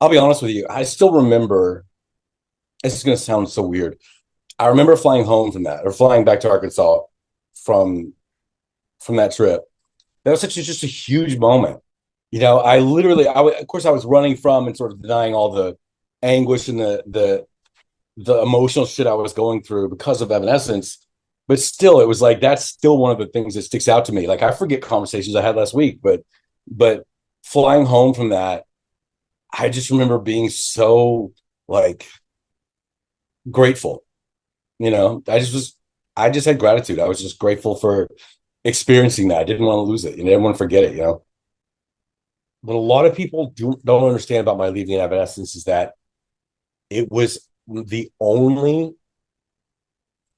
I'll be honest with you. I still remember. This is going to sound so weird. I remember flying home from that, or flying back to Arkansas from from that trip. That was just a huge moment. I literally, of course, I was running from and sort of denying all the anguish and the emotional shit I was going through because of Evanescence. But still, it was like that's still one of the things that sticks out to me. Like I forget conversations I had last week, but flying home from that, I just remember being so like grateful. I just had gratitude. I was just grateful for experiencing that. I didn't want to lose it. I didn't want to forget it. What a lot of people don't understand about my leaving in Evanescence is that it was the only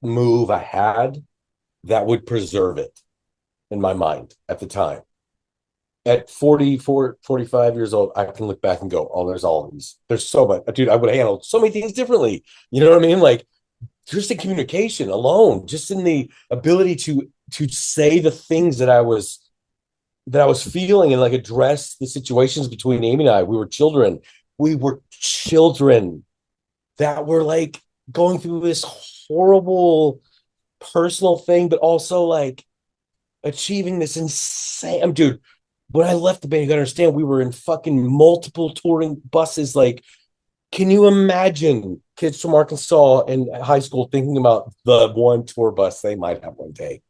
move I had that would preserve it in my mind at the time. At 44, 45 years old, I can look back and go, oh, there's all of these. There's so much. Dude, I would have handled so many things differently. You know what I mean? Like just in communication alone, just in the ability to say the things that I was feeling and like address the situations between Amy and I. We were children. We were children that were like going through this horrible personal thing, but also like achieving this insane dude. When I left the band, you gotta understand we were in fucking multiple touring buses. Like, can you imagine kids from Arkansas in high school thinking about the one tour bus they might have one day?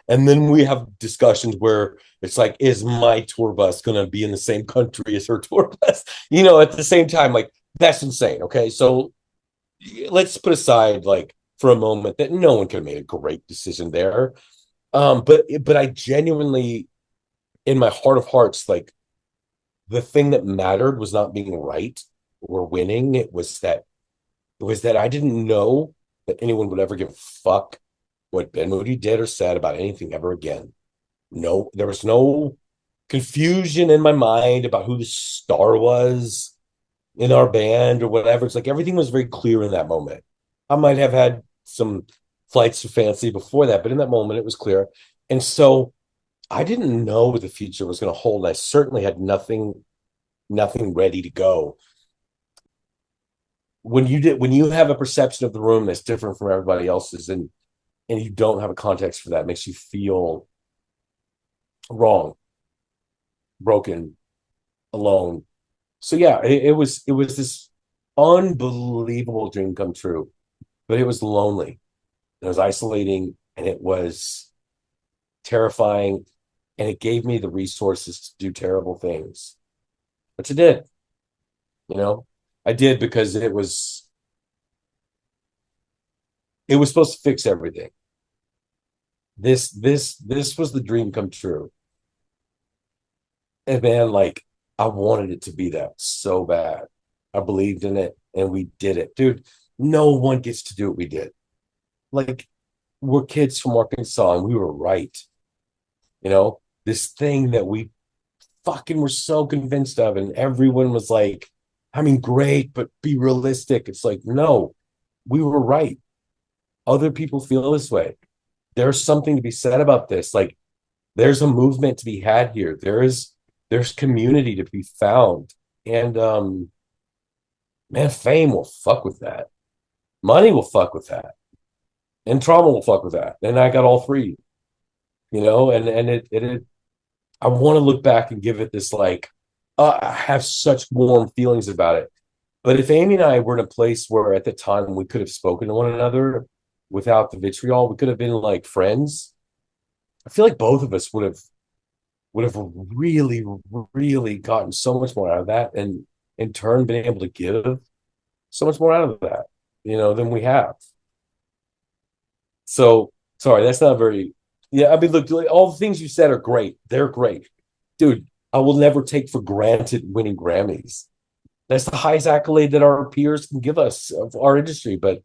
And then we have discussions where it's like, is my tour bus going to be in the same country as her tour bus? At the same time, like, that's insane. Okay. So let's put aside, like, for a moment that no one could have made a great decision there. But I genuinely, in my heart of hearts, like, the thing that mattered was not being right or winning. It was that I didn't know that anyone would ever give a fuck what Ben Moody did or said about anything ever again. No, there was no confusion in my mind about who the star was in our band or whatever. It's like everything was very clear in that moment. I might have had some flights of fancy before that, but in that moment it was clear. And so I didn't know what the future was going to hold. I certainly had nothing ready to go. When you have a perception of the room that's different from everybody else's, and you don't have a context for that, it makes you feel wrong, broken, alone. So yeah, it was this unbelievable dream come true, but it was lonely. It was isolating and it was terrifying, and it gave me the resources to do terrible things, which I did. You know, I did because it was supposed to fix everything. This was the dream come true. And man, like I wanted it to be that so bad. I believed in it and we did it. Dude, no one gets to do what we did. Like we're kids from Arkansas and we were right. This thing that we fucking were so convinced of, and everyone was like, I mean, great, but be realistic. It's like, no, we were right. Other people feel this way. There's something to be said about this. Like there's a movement to be had here. There's community to be found. And man, fame will fuck with that. Money will fuck with that. And trauma will fuck with that. And I got all three, and it I want to look back and give it this like I have such warm feelings about it. But if Amy and I were in a place where at the time we could have spoken to one another without the vitriol, we could have been like friends. I feel like both of us would have really, really gotten so much more out of that, and in turn been able to give so much more out of that, than we have. So sorry, that's not very. Yeah, I mean, look, all the things you said are great. They're great, dude. I will never take for granted winning Grammys. That's the highest accolade that our peers can give us of our industry. But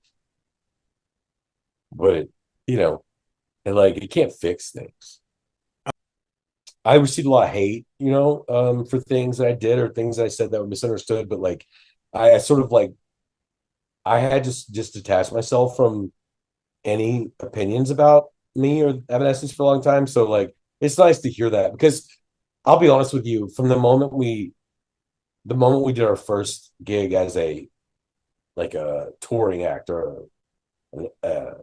you know, and like it can't fix things. I received a lot of hate, for things that I did or things I said that were misunderstood. But like, I sort of like I had just detached myself from any opinions about me or Evanescence for a long time. So like, it's nice to hear that because I'll be honest with you, from the moment the moment we did our first gig as a like a touring actor, a,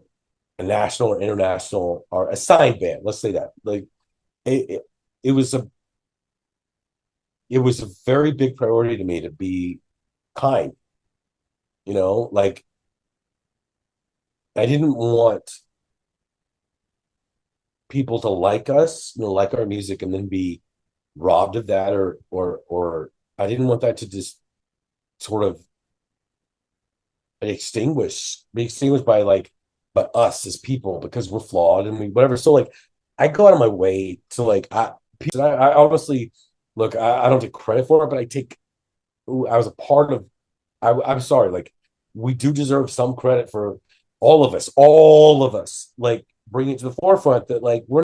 a national or international or a side band, let's say that, like it, it, it was a it was a very big priority to me to be kind, like I didn't want people to like us, like our music, and then be robbed of that, or I didn't want that to just sort of be extinguished by like by us as people because we're flawed and we whatever. So like I go out of my way to like I honestly look, I don't take credit for it, but I was a part of I'm sorry, like we do deserve some credit for all of us, like bringing it to the forefront that like we're